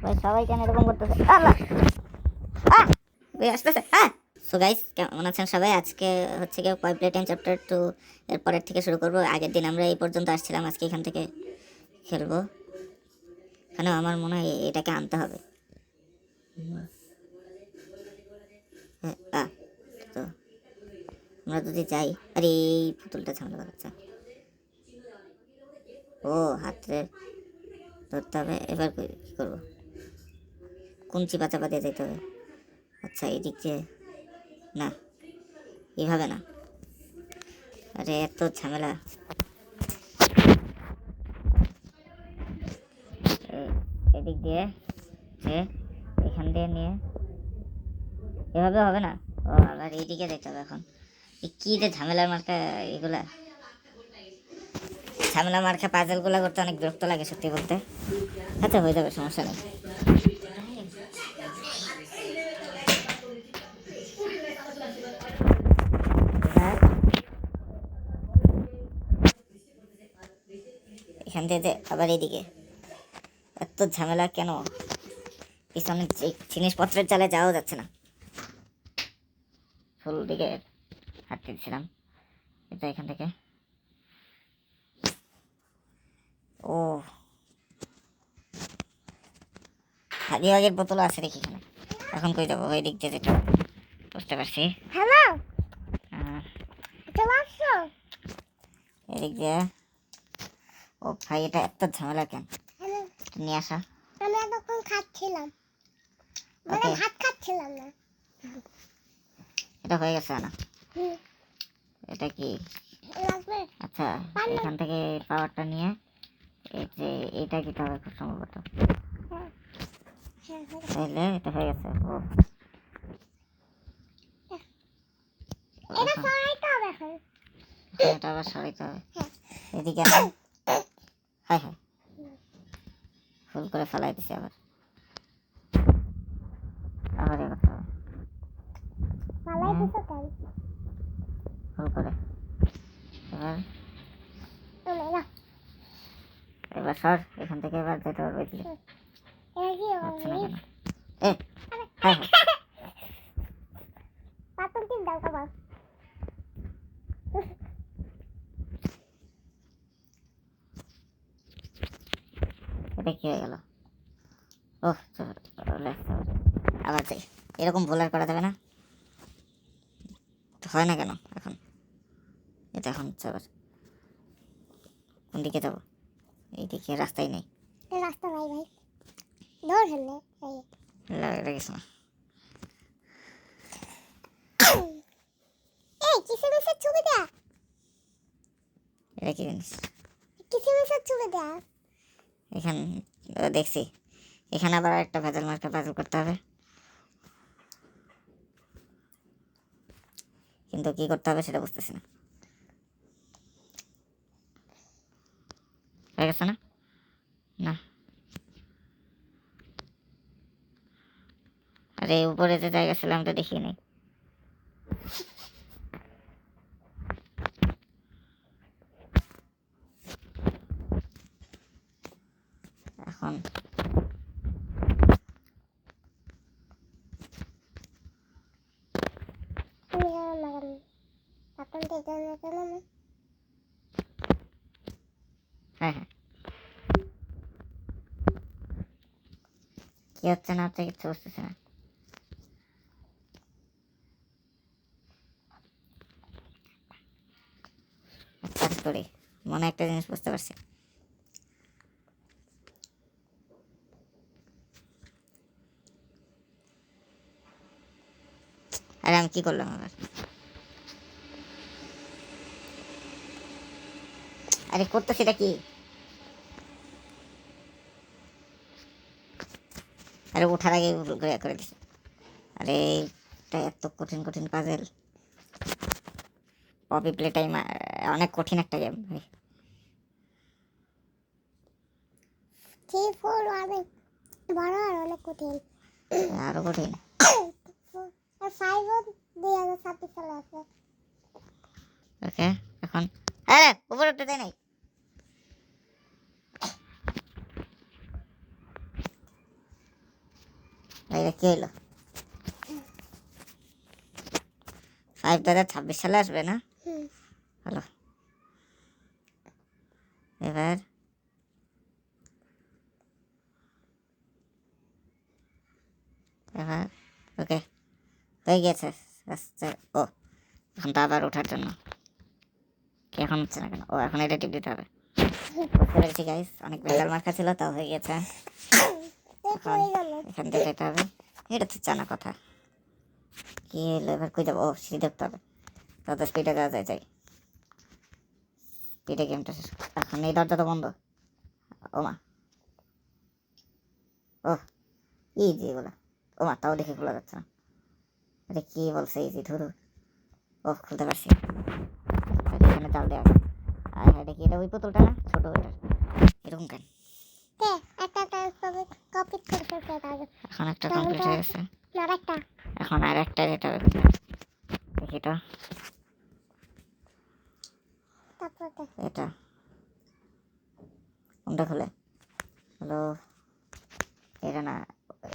ভাই সবাই কেন এরকম করতেছে? আল্লাহ ভাই আসতেছে। হ্যাঁ, সো গাইস কেমন আছেন সবাই? আজকে হচ্ছে কি কয় প্লে টাইম চ্যাপ্টার 2 এর পরের থেকে শুরু করব। আগের দিন আমরা এই পর্যন্ত আসছিলাম, আজকে এখান থেকে খেলবো। কেন আমার মনে হয় এটাকে আনতে হবে। হ্যাঁ, তো আমরা যদি যাই, আরে এই পুতুলটা ঝামেলা বানাচ্ছে। ও হাতে ধরতে হবে। এবার কি করবো? কোন চিপা চাপা দিয়ে যেতে হবে? আচ্ছা এদিক দিয়ে না, এভাবে না। আরে এত ঝামেলা। এদিক দিয়ে এখান দিয়ে নিয়ে এভাবে হবে না। ও আবার এইদিকে যেতে হবে। এখন কি যে ঝামেলার মার্কা এগুলা, ঝামেলা মার্কা পাজেল গুলা করতে অনেক বিরক্ত লাগে সত্যি বলতে। আচ্ছা হয়ে যাবে, সমস্যা নেই। এখান থেকে আবার এইদিকে এত ঝামেলা কেন? পিছনে জিনিসপত্রের চালে যাওয়া যাচ্ছে না। ফুল দিকে হাঁটতে দিচ্ছিলাম, এটা এখান থেকে। ও হাজিবাগের বোতল আছে দেখি এখানে। এখন কই যাবো? ওই দিক দিয়ে যেতে হবে। বুঝতে পারছি। হ্যালো, এদিক দিয়ে। ও ভাই এটা এত ঝামেলা কেন? নিয়ে আসা। আমি এতক্ষণ খাচ্ছিলাম, মানে ভাত খাচ্ছিলাম না। এটা হয়ে গেছে না? এটা কি? আচ্ছা এখান থেকে পাওয়ারটা নিয়ে এই যে এইটা দিতে হবে খুব সম্ভবত। তাহলে এটা হয়ে গেছে। ও এটা আবার সরাইতে হবে। এদিকে হ্যাঁ হ্যাঁ ফুল করে ফেলাই দিছি। আবার আবার এ করতে হবে ফুল করে। এবার সর এখান থেকে, এবার যেতে পারবে কি? হচ্ছে না কেন? এ হ্যাঁ এটা কি হয়ে গেল? ওহ আবার যাই। এরকম ভুল আর করা যাবে না। হয় না কেন এখন? এটা এখন হচ্ছে আবার কোন দিকে যাবো? এইদিকে রাস্তাই নেই। রাস্তা নাই ভাই, দৌড় হেললে লাগিস না। এই কিসের ছবি দেয়া? এটা কি জিনিস? কিসের ছবি দেয়া? এখানে দেখছি, এখানে আবার একটা ভেজাল মার্কা পাজল করতে হবে। কিন্তু কি করতে হবে সেটা বুঝতেছি না। হয়ে গেছে না? না, আরে উপরে যে জায়গা ছিল আমি তো দেখিয়ে নেই। এখন হ্যাঁ হ্যাঁ কি হচ্ছে না হচ্ছে কিচ্ছু বুঝতেছি না। কাজ করি, মনে একটা জিনিস বুঝতে পারছি। আরে আমি কি করলাম আবার? আরে করতেছি এটা কি? আরে ওঠার আগে করে দিছি। আরে এটা এত কঠিন কঠিন পাজেল। পপি প্লে টাইম অনেক কঠিন একটা গেম ভাই। 3 4 অনেক বড় আর অনেক কঠিন। আরো কঠিন। আর 5 2026 সালে আছে। ওকে এখন আরে উপরে উঠতে দেয় নাই। এটা কি হইলো? 2026 সালে আসবে না? হুম। হলো। এবার ওকে হয়ে গেছে। আস্তে ও ঘন্টা আবার ওঠার জন্য কি এখন হচ্ছে না কেন? ও এখন এটা টিপ দিতে হবে। বুঝতে পেরেছি গাইস, অনেক বেকার মার্কা ছিল, তাও হয়ে গেছে। এখন এখান থেকে যেতে হবে। এটা তো জানা কথা। কি হলো এবার? কই যাবো? ও সিঁড়ি দেখতে হবে, তত স্পিডে যাওয়া যায়। যাই স্পিডে গেমটা শেষ। এখন এই দরজা তো বন্ধ। ও মা, ও ইজি বলে। ও মা, তাও দেখে খোলা যাচ্ছে না। আরে কি বলছে ইজি? ধরু ও খুলতে পারছি। এখানে জাল দেওয়া আছে। আর হ্যাঁ দেখি, এটা ওই পুতুলটা না, ছোট ওইটার এরকম কেন? এখন একটা কমপ্লিট হয়ে গেছে, এখন আর একটা যেতে হবে। দেখি তো এটা কোনটা খুলে? হ্যালো, এটা না,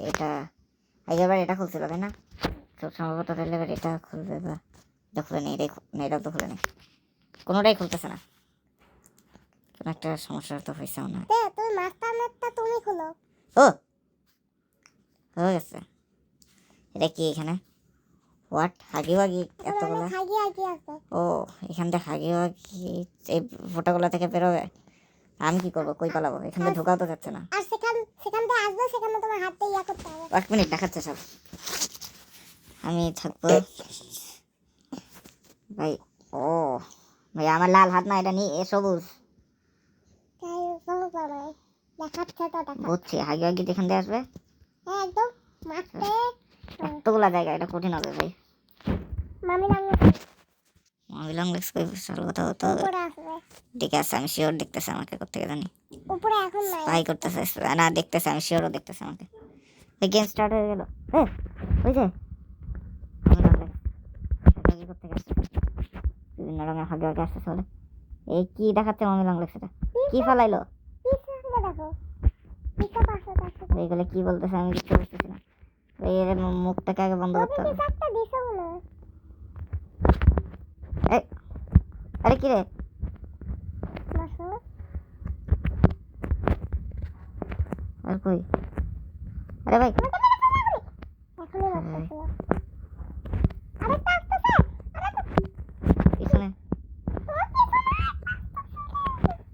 এটা আগেরবার এটা খুলছিল তাই না? খুব সম্ভবত তাহলে এবার এটা খুলবে। বা এটা খুলে নেই, এটাও তো খুলে নেই, কোনোটাই খুলতেছে না। কোনো একটা সমস্যা তো হয়েছে মনে হয়। ও হয়ে গেছে। এটা কি এখানে? হোয়াট? হাগি ওয়াগি এতগুলো? ও এখান থেকে হাগি ওয়াগি এই ফোটাগুলো থেকে বেরোবে। আমি কি করবো? কই পালাবো? এখান থেকে ঢোকাও তো যাচ্ছে না। এক মিনিট দেখাচ্ছে সব। আমি থাকবো ভাই। ও ভাই, আমার লাল হাত না, এটা নিয়ে সবুজ। বুঝছি, হাগি ওয়াগি এখান দিয়ে আসবে। এতগুলা জায়গা, এটা কঠিন হবে ভাই। মামি লং লেগস কই বিশাল কথা হতো। ঠিক আছে, আমি শিওর দেখতেছে আমাকে কোত্থেকে জানি। স্পাই করতেছে না, দেখতেছে, আমি শিওরও দেখতেছে আমাকে। ওই গেম স্টার্ট হয়ে গেল। ওই যে মামি লং লেগস হাগি কোত্থেকে আসছে? বিভিন্ন রঙের হাগি ওয়াগি আসতেছে বলে। এই কি দেখাচ্ছে মামি লং লেগস? এটা কি ফালাইলো? এইগুলো কি বলতেছে আমি কিছু বুঝতেছি না। এই এর মুখটাকে আগে বন্ধ করতে হবে। এই আরে কি রে? আর কই? আরে ভাই পিছনে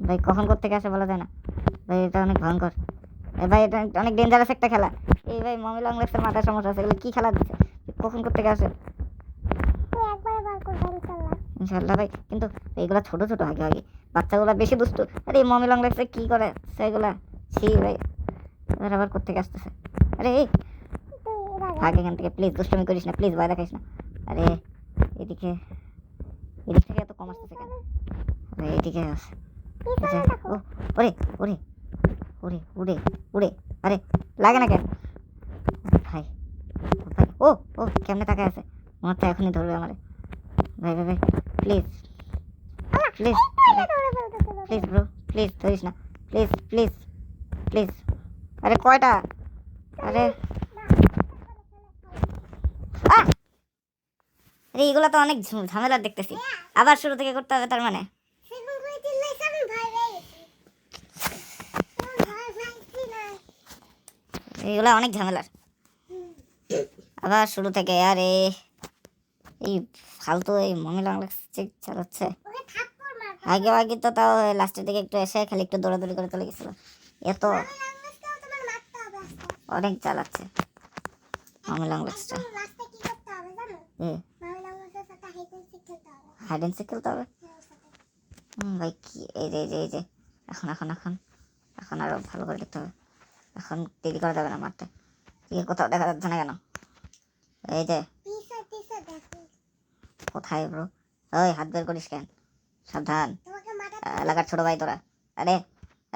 ভাই, কখন কোত্থেকে আসে বলা যায় না ভাই, এটা অনেক ভয়ঙ্কর। ভাই এটা অনেক ডেঞ্জারাস একটা খেলা। এই ভাই মামি লং লেগসের মাথায় সমস্যা আছে, এগুলো কি খেলা দিচ্ছে? কখন কোত্থেকে আসে? ইনশাল্লাহ ভাই, কিন্তু এইগুলা ছোট ছোট আগে আগে বাচ্চাগুলা বেশি দুষ্টু। আরে এই মামি লং লেগসে কি করে সেগুলা? ছি ভাই, এবার আবার কোত্থেকে আসতেছে? আরে এই ভাগ এখান থেকে প্লিজ, দুষ্টুমি করিস না প্লিজ, ভয় দেখাইস না। আরে এদিকে, এদিক থেকে এত কম আসতেছে কেন? আরে এদিকে আসে। ও ওরে ওরে ওরে উড়ে উড়ে, আরে লাগে না কেন ভাই? ভাই ও ও কেমনে তাকায় আছে? মনে হচ্ছে এখনই ধরবে আমারে। ভাই ভাই ভাই please please please bro, please ধরিস না, প্লিজ প্লিজ প্লিজ। আরে কয়টা? আরে আরে এগুলো তো অনেক ঝামেলার দেখতেছি। আবার শুরু থেকে করতে হবে তার মানে? এগুলো অনেক ঝামেলার, আবার শুরু থেকে। আরে এই ফালতু এই মামি লং লেগস চালাচ্ছে। আগে আগে তো তাও লাস্টের দিকে একটু এসে খালি একটু দৌড়াদৌড়ি করে চলে গেছিল। এত অনেক চালাচ্ছে মামি লং লেগসটা। হাইড এন্ড সিক খেলতে হবে ভাই। কি এই যে এই যে এই যে এখন এখন এখন এখন আরো ভালো করে দেখতে হবে। এখন দেরি করা যাবে না মারতে। কোথাও দেখা যাচ্ছে না কেন? এই যে কোথায় ব্রো? ওই হাত বের করিস কেন? সাবধান, এলাকার ছোট ভাই তোরা। আরে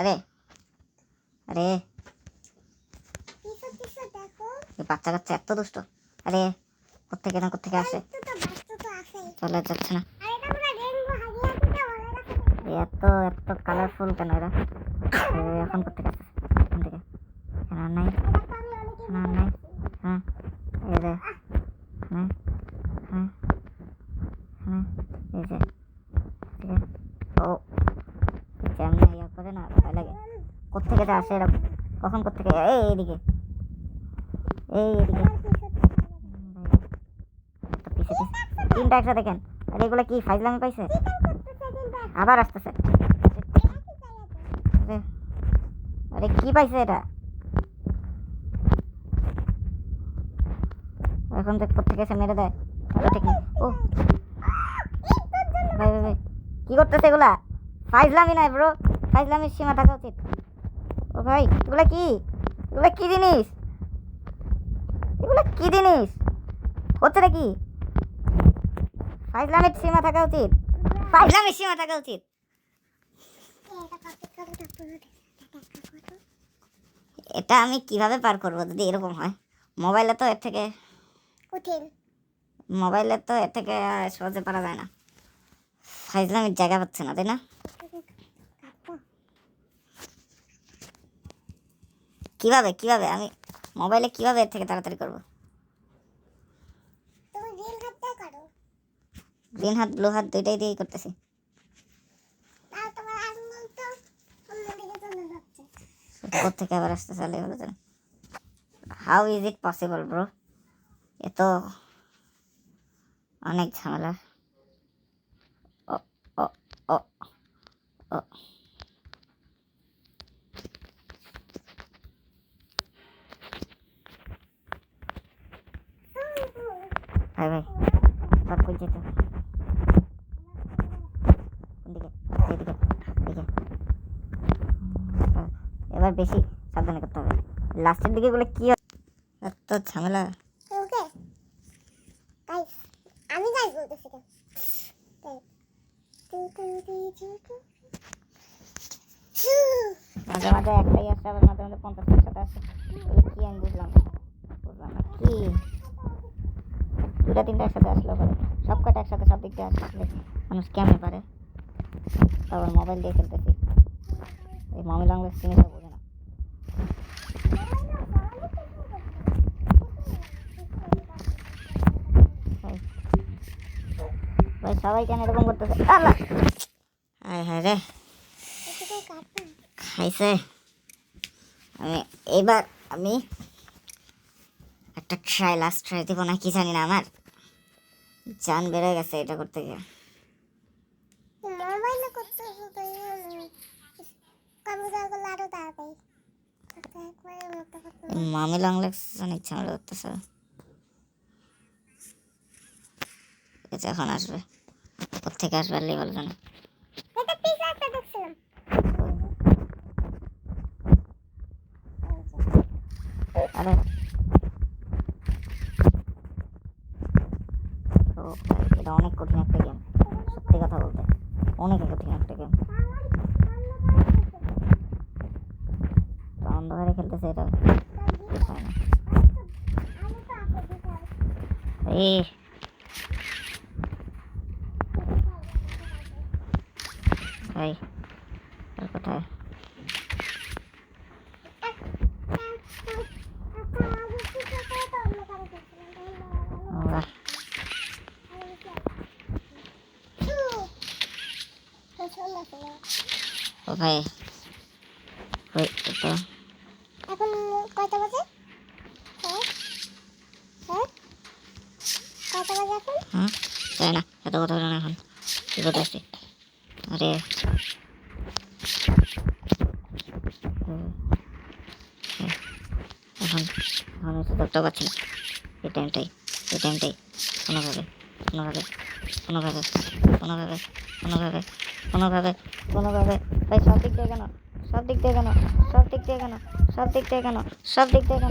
আরে আরে এই বাচ্চা কাচ্চা এত দুষ্ট। আরে কোত্থেকে না কোত্থেকে আসে, চলে যাচ্ছে না। এত এত কালারফুল কেন এরা? এখন কোত্থেকে আসছে? এখান থেকে। এখানে আর নাই, এখানে আর নাই, এখানে কোত্থেকে যে আসে এরা, কখন কোত্থেকে এইদিকে এইদিকে পিছে পিছে তিনটা একসাথে দেখেন। আর এগুলো কি ফাইজলামি পাইছে, আবার আসতেছে। আরে আরে কি পাইছে এটা, এখন দেখ কোত্থেকে এসে মেরে দেয়। ভালো ঠিক নেই। ও ভাই ভাই ভাই কি করতেছে এগুলা, ফাইজলামি নাই ব্রো, ফাইজলামির সীমা থাকা উচিত। ও ভাই এগুলা কি, এগুলা কি জিনিস, এগুলা কি জিনিস হচ্ছে নাকি, ফাইজলামির সীমা থাকা উচিত, ফাইজলামির সীমা থাকা উচিত। এটা আমি কিভাবে পার করবো যদি এরকম হয়, মোবাইলে তো এর থেকে কঠিন। মোবাইলে তো এর থেকে সহজে পারা যায় না, ফাইজলামির জায়গা পাচ্ছে না তাই না। কিভাবে কিভাবে আমি মোবাইলে কিভাবে এর থেকে তাড়াতাড়ি করবো, তুমি গ্রিন হাতটা করো, গ্রিন হাত ব্লু হাত দুইটাই দিয়েই করতেছি। আর তোমার আঙুল তো অন্যদিকে চলে যাচ্ছে। কোত্থেকে আবার আসতে চালে হলো জানো, how is it possible bro, এ তো অনেক ঝামেলা। ও ও ও ও ভাই ভাই এবার কই যেতে, কোন দিকে, এদিকে এদিকে। এবার বেশি সাবধানে করতে হবে, লাস্টের দিকে বলে কি এত ঝামেলা। ওকে গাইস, আমি গাইস বলতেছি কেন, মাঝে মাঝে একটাই আসছে, আবার মাঝে মাঝে 50টার সাথে আসছে, বলে কি আমি বুঝলাম না কি, দুটা তিনটা একসাথে আসলো পরে, সব কটা একসাথে সব দিক দিয়ে আসলে মানুষ কেমনে পারে। আবার মোবাইল দিয়ে খেলতেছি, এই মামি ল্যাঙ্গুয়েজ জিনিসটা বোঝে না। ভাই সবাই কেন এরকম করতেছে, আল্লাহ হায় হায় রে খাইছে। আমি এবার আমি একটা ট্রাই, লাস্ট ট্রাই দেবো না কি জানি না, আমার জান বেড়ে গেছে এটা করতে গিয়ে। মোবাইলে করতে হবে, কম্পিউটার করলে আরো তাড়াতাড়ি একবারে মতো করতে হবে। মামি ল্যাঙ্গুয়েজ অনেক ঝামেলা করতেছে, এটা এখন আসবে, কোথেকে আসবে আল্লাহই ভালো জানে। এটা পিছে একটা দেখছিলাম। আরে ও ভাই, এটা অনেক কঠিন একটা গেম, সত্যি কথা বলতে অনেক কঠিন একটা গেম। অন্ধকারে খেলতেছে এটা ঠিক হয় না। এই ভাই আর কোথায়, আল্লাহ ও ভাই ওই তো এখন কয়টা বাজে? হ্যাঁ হ্যাঁ কয়টা বাজে এখন? জানি না, এত কথা বলে না এখন কি করতে আসছি। আরে এখন এখন সুযোগটা পাচ্ছি না, এই টাইমটাই কোনোভাবে কোনোভাবে কোনোভাবে কোনোভাবে কোনোভাবে কোনোভাবে কোনোভাবে ভাই সব দিক দিয়ে কেন, সব দিক দিয়ে কেন, সব দিক দিয়ে কেন, সব দিক দিয়ে কেন, সব দিক দিয়ে কেন,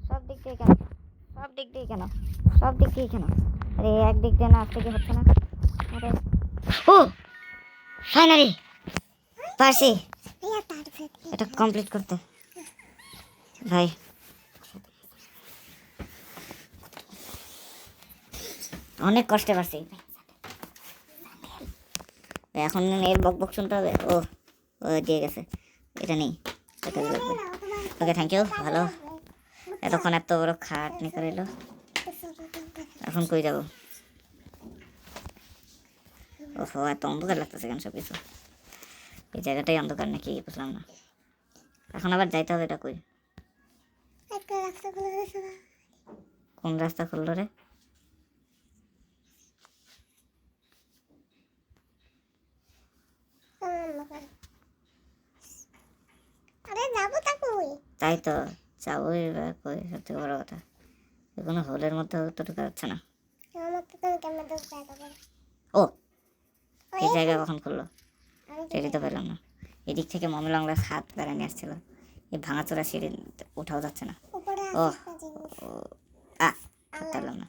সব দিক দিয়ে কেন, সব দিক দিয়ে কেন, সব দিক দিয়ে কেন, আরে একদিক দিয়ে না আজকে কি হচ্ছে না। আরে ও ফাইনালি পারছি এটা কমপ্লিট করতে। ভাই অনেক কষ্টে পারছি, এখন এর বক বক শুনতে হবে। ও ও দিয়ে গেছে, এটা নেই, এটা লাগবে। ওকে থ্যাংক ইউ, ভালো এতক্ষণ এত বড় খাটনি করে এলো। এখন কই যাবো, ওহো এত অন্ধকার লাগতেছে কেন সব কিছু, এই জায়গাটাই অন্ধকার নাকি বুঝলাম না। এখন আবার যাইতে হবে, এটা কই? একটা রাস্তা খুলে গেছে না কোন রাস্তা খুললো রে? আরে যাবো তা কই তাই তো, যাবো এবার কই? সবথেকে বড় কথা, কোনো হোলের মধ্যে তো ঢোকা যাচ্ছে না। আমার তো তুমি কেমন ঢুকতে পারবে ও, ওই এই জায়গা কখন খুললো? আমি টেরি তো পেলাম না। এদিক থেকে মমি লংলাস হাত বেড়া নিয়ে আসছিল, এই ভাঙাচোরা সিঁড়ি উঠাও যাচ্ছে না। উপরে ও আছে একটা জিনিস ও ধরতে পারলাম না,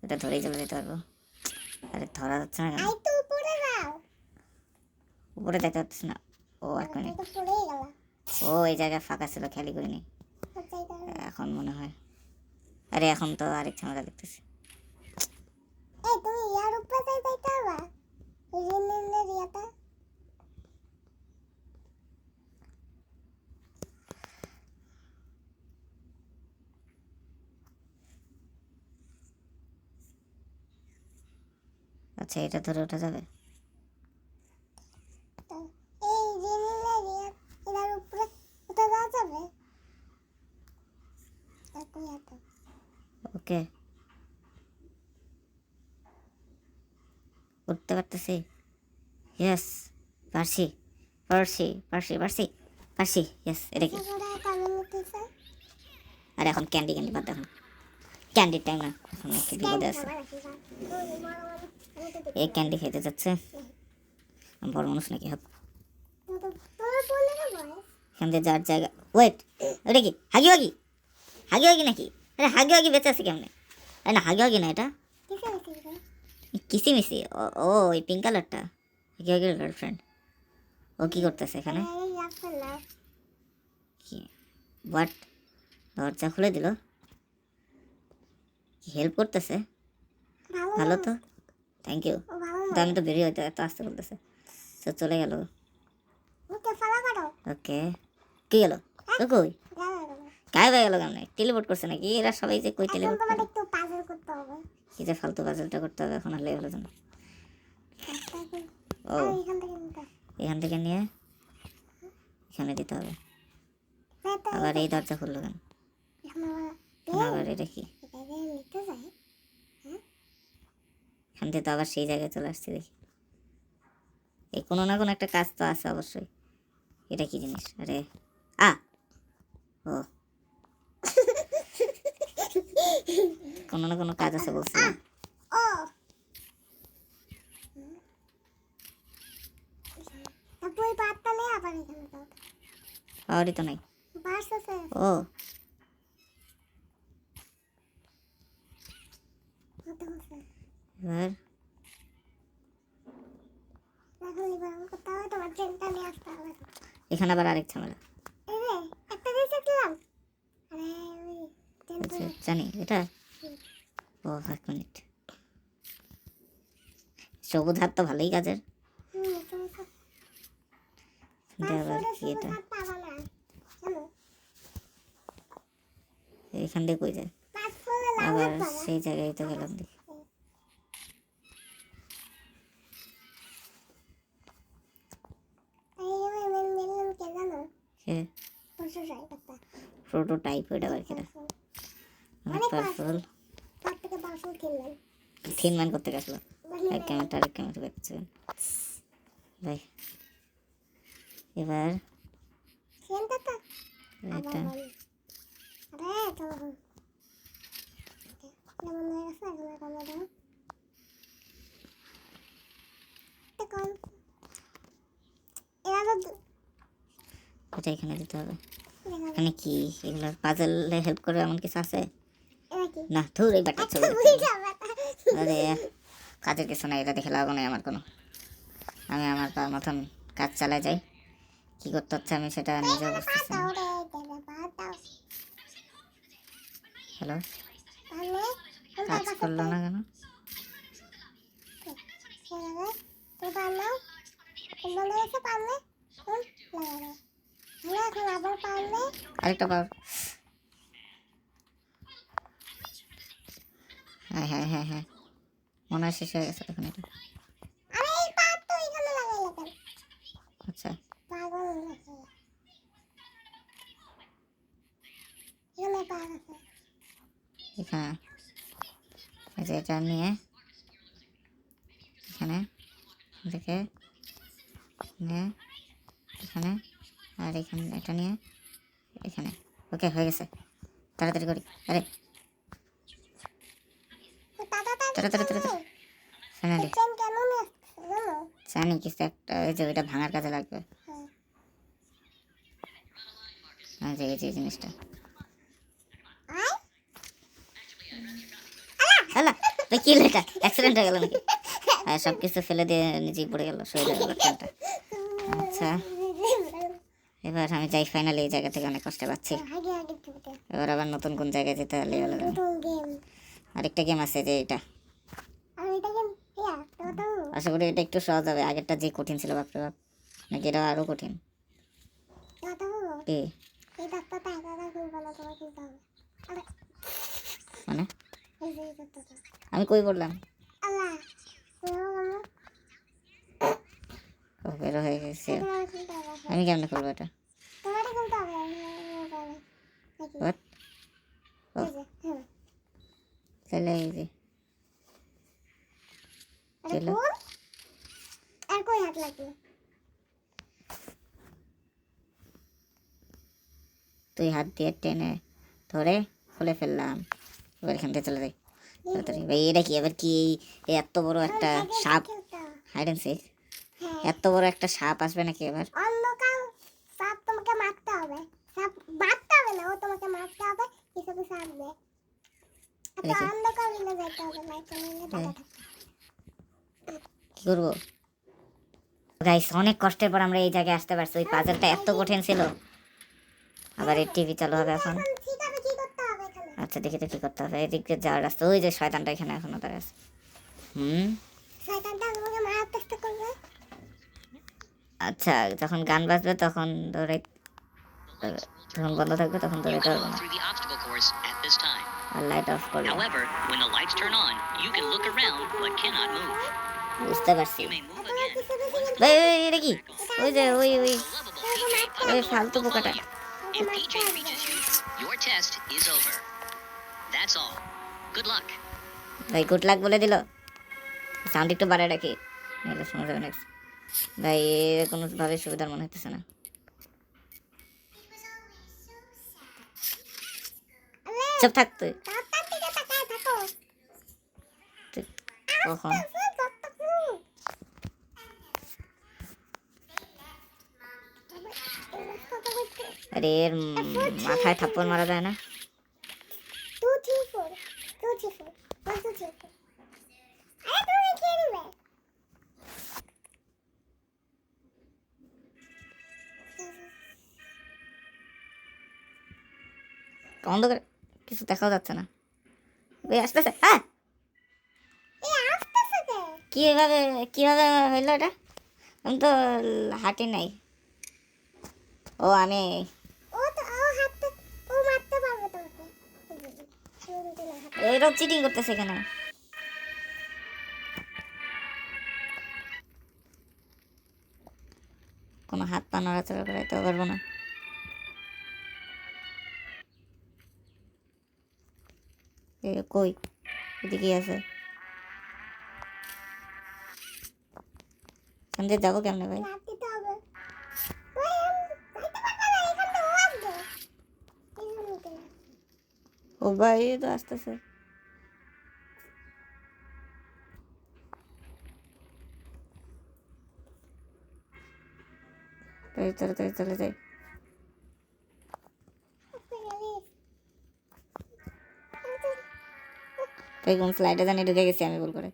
এটা ধরেই চলে যেতে পারবো। আরে ধরা যাচ্ছে না কেন? আই তো উপরে যাও উপরে যেতে পারতেছি না। ও এক তুমি মিনিট, তো পড়েই গেল ও এই জায়গায় ফাঁকা ছিল, খেয়ালই করিনি। এখন মনে হয়, আরে এখন তো আরেক ঝামেলা দেখতেছি। এই তুমি ইয়ার উপরে যাইতে পারবা রিনের ইয়াটা আচ্ছা, এটা ধরে ওঠা যাবে? তো এই রিনের ইয়া এর উপরে উঠে যাওয়া যাবে তারপর ইয়াটা ওকে, উঠতে পারতেছি। ইয়েস, পারছি পারছি পারছি পারছি পারছি, ইয়েস। এটা কি? তারপরে কেমন উঠেছে আর এখন ক্যান্ডি ক্যান্ডি বাদ দেখুন, ক্যান্ডির টাইম না, এখন একটু বিপদে আছে। এই ক্যান্ডি খেতে যাচ্ছে, আমি বড় মানুষ নাকি? হাত তোমার বলে না বয়স এখান দিয়ে যার জায়গা, ওয়েট, ওটা কি হাগি হাগি? হাগি হাগি নাকি? আরে হাগি হাগি বেঁচে আছে কেমনে? আরে না, হাগি হাগি না, এটা কিসে গেছে কিসিমিসি। ও ও, ওই পিঙ্ক কালারটা হাগি হাগির গার্লফ্রেন্ড। ও কি করতেছে এখানে? এই রাস্তা না কি হোয়াট? দরজা খুলে দিল, হেল্প করতেছে, ভালো ভালো তো, থ্যাংক ইউ। ও ভালো তো আমি তো বেরিয়ে হইতে এত আসতে বলতেছে, তো চলে গেল। মুখে ফলা করো ওকে, কি গেল? ও কই জানো গায়েব হয়ে গেল? কেমন টেলিপোর্ট করছে নাকি? এরা সবাই যে কই এখন টেলিপোর্ট তোমার করে? একটু পাজল করতে হবে কি যে ফালতু পাজলটা করতে হবে এখন, আর লেভেলের জন্য। ও, আর এখান থেকে নিতে এখান থেকে নিয়ে এখানে দিতে হবে। হবে আবার এই দরজা খুললো কেন? এখন এখন আবার এটা কি? নিতে যাই এখান থেকে তো আবার সেই জায়গায় চলে আসছে দেখি। এই কোনো না কোনো একটা কাজ তো আছে অবশ্যই। এটা কি জিনিস? আরে আ ও, কোনো না কোনো কাজ আছে বলছিলাম। ও তারপর ওই পাতটা নিয়ে আবার এখানে দাও পাওয়ারই তো নাই। বাস আছে ও, হতে হচ্ছে এবার এখন লিবার করতে হবে তোমার ট্রেনটা নিয়ে আসতে হবে এখানে আবার আরেক ঝামেলা। এই রে একটা দিয়েছিলাম আরে ওই ট্রেন আচ্ছা, জানি এটা। ও এক মিনিট, সবুজ হাত তো ভালোই কাজের। তুমি তো কিন্তু আবার কি এটা? পাবা না জানো এখান দিয়ে কই যায়? পাঁচ ফুলে আবার লাভ পাবা সেই জায়গায় তো গেলাম দেখি। এই মেন কে জানো সে বসে যাই কথা প্রোটোটাইপ, ওইটা আবার কিনা? অনেক পাওয়ারফুল। তার থেকে পাঁচশো কিনলেন থিন ম্যান করতে গেছিল। এক ক্যামেরাটা আরেক ক্যামেরা দেখছে ভাই। এবার সেন্টার তো এটা আরে চলো যেমন হয়ে গেছে এখন আর কমে দাও এখন এরা তো এটা এখানে দিতে হবে। দেখা এখানে কি এগুলো পাজলে হেল্প করে এমন কিছু আছে? এরা কি না, ধুর, এই ব্যাটার ছবি দেখতে বুঝা হবে। বাতা আরে কাজের কিছু নাই, এটা দেখে লাভ নেই আমার কোনো। আমি আমার মতন কাজ চালাই যাই। কি করতে হচ্ছে আমি সেটা নিজেও বুঝতেছি না। দাও রে দেবে দাও হ্যালো, তাহলে কাজ করলো না কেন? তো পারলাম বন্ধ গেছে পারলে লাগাবো হ্যালো এখন আবার পারলে আরেকটা পাওয়ার। হ্যাঁ হ্যাঁ হ্যাঁ হ্যাঁ, মনে হয় শেষ হয়ে গেছে এখন এটা। আরে এই পার তো এখানে লাগাইলে কেন আচ্ছা, পাগল নাকি এখানে পার আছে। এখানে এই যে এটা নিয়ে এখানে দেখে নিয়ে এখানে আর এখানে এটা নিয়ে এখানে। ওকে হয়ে গেছে, তাড়াতাড়ি করি। আরে তো তাড়াতাড়ি তাড়াতাড়ি তাড়াতাড়ি ফাইনালি চেন কেন নিয়ে আসছে জানো? জানি কিছু একটা ওই যে ওইটা ভাঙার কাজে লাগবে। হ্যাঁ। এই যে এই জিনিসটা আয় হ্যালো ভাই, কি হলো এটা? অ্যাক্সিডেন্ট হয়ে গেল নাকি? আর সব কিছু ফেলে দিয়ে নিজেই পড়ে গেল, শহীদ হয়ে গেল ট্রেনটা। আচ্ছা এবার আমি যাই, ফাইনালি এই জায়গা থেকে অনেক কষ্ট পাচ্ছি। আগে আগে চলতে এবার আবার নতুন কোন জায়গায় যেতে হলে হলো জানো? নতুন গেম আরেকটা গেম আছে যে এটা, আর এটা গেম ইয়া তো আশা করি এটা একটু সহজ হবে। আগেরটা যে কঠিন ছিল বাপরে বাপ, নাকি এটা আরো কঠিন? তো কি এই ডাক্তারটা একা করবে না, তোমার কিনতে হবে। আরে মানে এই যে এই ডাক্তারটা আমি কই বললাম? আল্লাহ ও বেরো হয়ে গেছে। তোমার কিনতে হবে। আমি কেমনে করবো এটা? তোমারই কিনতে হবে নাকি What? এই যে হ্যাঁ তাহলে এই যে আরে চলো। কোন আর কই হাত লাগবে? তুই হাত দিয়ে টেনে ধরে খুলে ফেললাম। এবার এখান থেকে চলে যাই তাড়াতাড়ি। ভাই এটা কি আবার কি? এই এত বড় একটা সাপ, হাইড অ্যান্ড সিক, হ্যাঁ এত বড় একটা সাপ আসবে নাকি এবার? অন্ধকার সাপ তোমাকে মারতে হবে। সাপ মারতে হবে না, ও তোমাকে মারতে হবে। কিছু কিছু আসবে। আচ্ছা দেখি। অন্ধকার মিলে যাইতে হবে, লাইট মিলে টাকা থাকবে। কি করবো গাইস? অনেক কষ্টের পর আমরা এই জায়গায় আসতে পারছি। ওই পাজলটা এত কঠিন ছিল। আবার এই টিভি চালু হবে এখন। ঠিক আছে কি করতে হবে এখানে? আচ্ছা দেখি তো কি করতে হবে। এদিক দিয়ে যাওয়ার রাস্তা, ওই যে শয়তানটা এখানে এখনো দাঁড়িয়ে আছে। শয়তানটা তোমাকে মারার চেষ্টা করবে। আচ্ছা যখন গান বাজবে তখন ধরে, যখন বন্ধ থাকবে তখন You দৌড়াইতে can পারবো move না। through the obstacle course at this time. আর লাইট অফ করবো। However, when the lights turn on, you can look around but cannot move. বুঝতে পারছি। You may move তোমার again. কিছু কিছু কিন্তু ভাই ভাই, এটা কি? ওই যে ওই The lovable PJ ওই Puzzler ফালতু will পোকাটা। follow you. If PJ reaches you, your test is over. That's all. Good luck. ভাই গুড লাক বলে দিল। সাউন্ড একটু বাড়ায় রাখি, নাহলে শোনা যাবে নেক্সট। ভাই এর কোনো ভাবে সুবিধার মনে হচ্ছে না। চুপ থাক তুই। রাস্তার দিকে তাকায় থাকো। তুই কখন? আরে এর মাথায় থাপ্পড় মারা যায় না? 2 3 4 2 3 4 1 2 3 4 আরে তুমি কি দিবে? অন্ধকার কিছু দেখাও যাচ্ছে না। ভাই আসতেছে। হ্যাঁ এই আসতেছে কে? কিভাবে কিভাবে হইলো এটা? আমি তো হাঁটি নাই। ও আমি ও তো ও হাতে ও মারতে পারবে তোমাকে। শুনতে না হাতে। এটাও চিটিং করতেছে এখানে। কোনো হাত পা নড়াচড়া করাইতেও পারবো না। এ কই? এদিকে আছে। এখান দিয়ে যাবো কেমনে ভাই? লাফ দিতে হবে। ওই যাইতে পারবে না, এখান থেকে ও আসবে। এই জন্যতে। ও ভাই এ তো আসতেছে। তাড়াতাড়ি চলে যাই। তাই কোন স্লাইডে জানি ঢুকে গেছি আমি ভুল করে।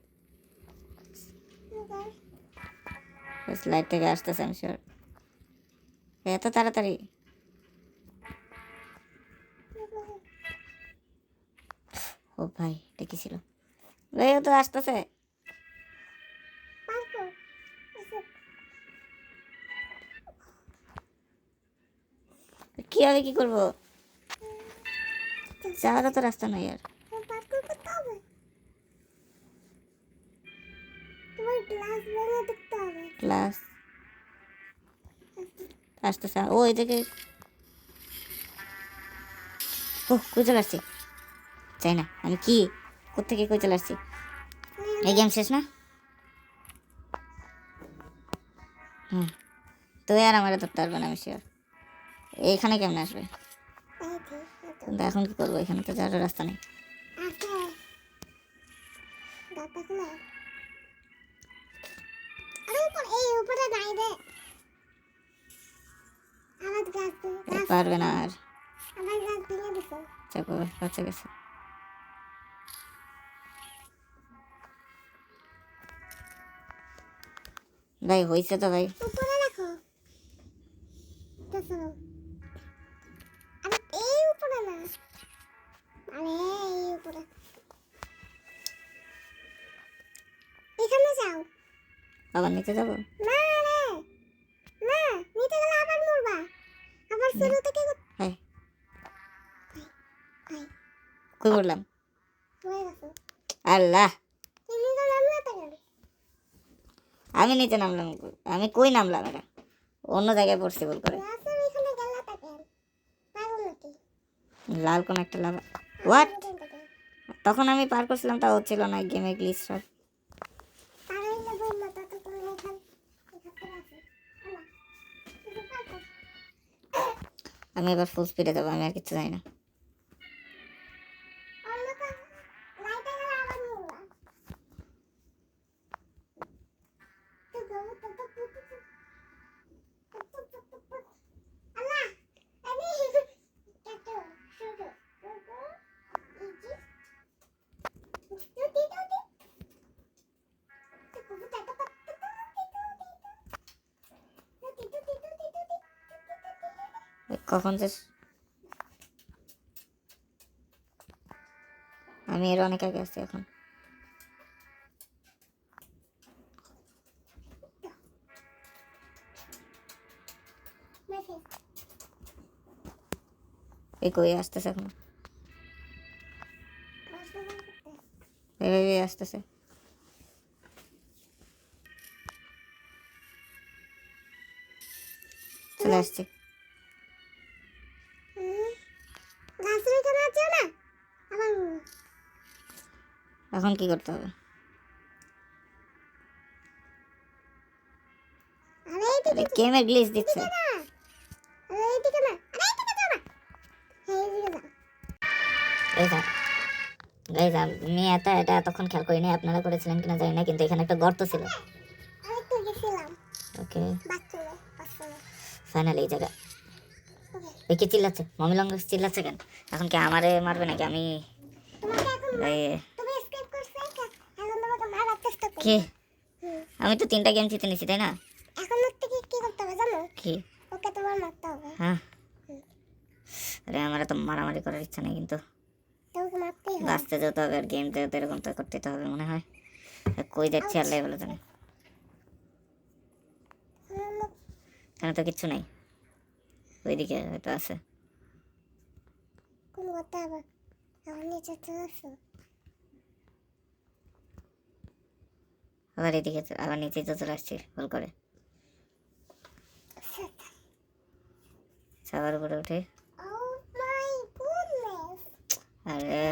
স্লাইড থেকে আসতেছে আমি শিওর। এত তাড়াতাড়ি? ও ভাই এটা কি ছিল? ভাই ও তো আসতেছে। কিভাবে কি করবো? যাওয়ার তো রাস্তা নাই আর। তোমার গ্লাস ভেঙে দেখতে হবে। ক্লাস আসতেছে। ও এদিকে ও কই চলে আসছি চাই না আমি কি কোত্থেকে কই চলে আসছি এই গেম শেষ না হুম তো আর আমার ধরতে পারবে না আমি শিওর এইখানে কেমন আসবে কিন্তু এখন কি করবো এখানে তো যাওয়ার রাস্তা নেই উপরে নাই রে আমার গাছ পারবে না আর আমার গাছ ভেঙে দিছে চাপো বাচ্চা গেছে ভাই হয়েছে তো ভাই উপরে রাখো দেখো আরে এই উপরে না আরে এই উপরে এখানে যাও আবার নিচে যাবো না রে না নিতে গেলে আবার মরবা আবার শুরু থেকে হ্যাঁ হাই কই বললাম হয়ে গেছে আল্লাহ তুমি তো নামলে তো গেল আমি নিচে নামলাম আমি কই নামলাম এটা অন্য জায়গায় পড়ছি বল করে রাস্তার এখানে গেল তাকে পাগল নাকি লাল কোন একটা লাভ হোয়াট তখন আমি পার করছিলাম তা হচ্ছিল না গেমে গ্লিচ সব পাগল না বললো তো তুমি এখানে এখানে আছে আল্লাহ তুমি পাগল আমি এবার ফুল স্পিডে যাবো আমি আর কিছু জানি না অন্ধকার লাইটে গেলে আবার মরবা তো গো তো আল্লাহ আমি কাটো শুরু কখন যে আমি এর অনেক আগে আসছি এখন এই কই আসতেছে এখন এই আসতেছে চলে আসছে গাছের এখানে আছে না আবার এখন কি করতে হবে আরে এইদিকে গেমে গ্লিচ দিচ্ছে না আরে এইদিকে না আরে এইদিকে যাও না এইদিকে যাও এই যা গাইজ আমি এটা এতক্ষণ খেয়াল করিনি আপনারা করেছিলেন কিনা জানি না কিন্তু এখানে একটা গর্ত ছিল আমি তো গেছিলাম ওকে বাথরুমে ফাইনালি এই জায়গা ওকে ওই কে চিল্লাচ্ছে মমি লঙ্গ চিল্লাচ্ছে কেন এখন কি আমারে মারবে নাকি আমি তোমাকে এখন এই, তুমি স্কেপ করছো এখন তোমাকে মারার চেষ্টা করো কি আমি তো 3টা গেম জিতে নিছি তাই না এখন ওর থেকে কি করতে হবে জানো কি ওকে তোমার মারতে হবে হ্যাঁ আরে আমার তো মারামারি করার ইচ্ছা নেই কিন্তু তোমাকে মারতেই হবে বাঁচতে যেতে হবে আর গেম যেতে এরকম তো করতে তো হবে মনে হয় আর কই যাচ্ছি আল্লাহ বলে জানে এখানে তো কিচ্ছু নাই ওইদিকে হয়তো আছে কোন করতে হবে এখন নিচে চলে আসো আবার এদিকে আবার নিচে তো চলে আসছি ভুল করে সবার উপরে উঠে ও মাই গুডনেস আরে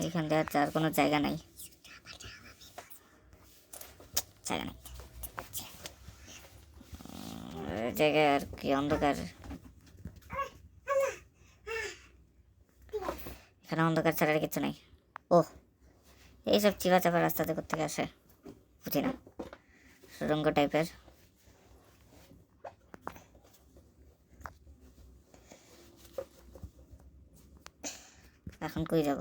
এখান থেকে আর কোনো জায়গা নাই জায়গা নেই জায়গায় আর কি অন্ধকার এখানে অন্ধকার ছাড়া আর কিছু নাই ও এইসব চিপা চাপা রাস্তাতে কোথেকে আসে বুঝি না সুরঙ্গ টাইপের এখন কই যাব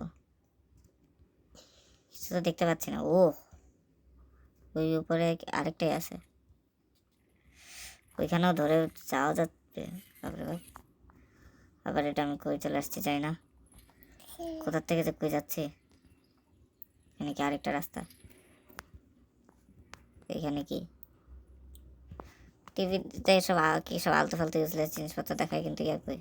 কিছু তো দেখতে পাচ্ছি না ও ওই উপরে আরেকটাই আছে ওইখানেও ধরে যাওয়া যাচ্ছে বাপরে বাপ আবার এটা আমি কই চলে আসছি চাই না কোথার থেকে যে কই যাচ্ছি এখানে কি আরেকটা রাস্তা এখানে কি টিভিতে সব কি সব আলতু ফালতু ইউজলেস জিনিসপত্র দেখায় কিন্তু ইয়ার কই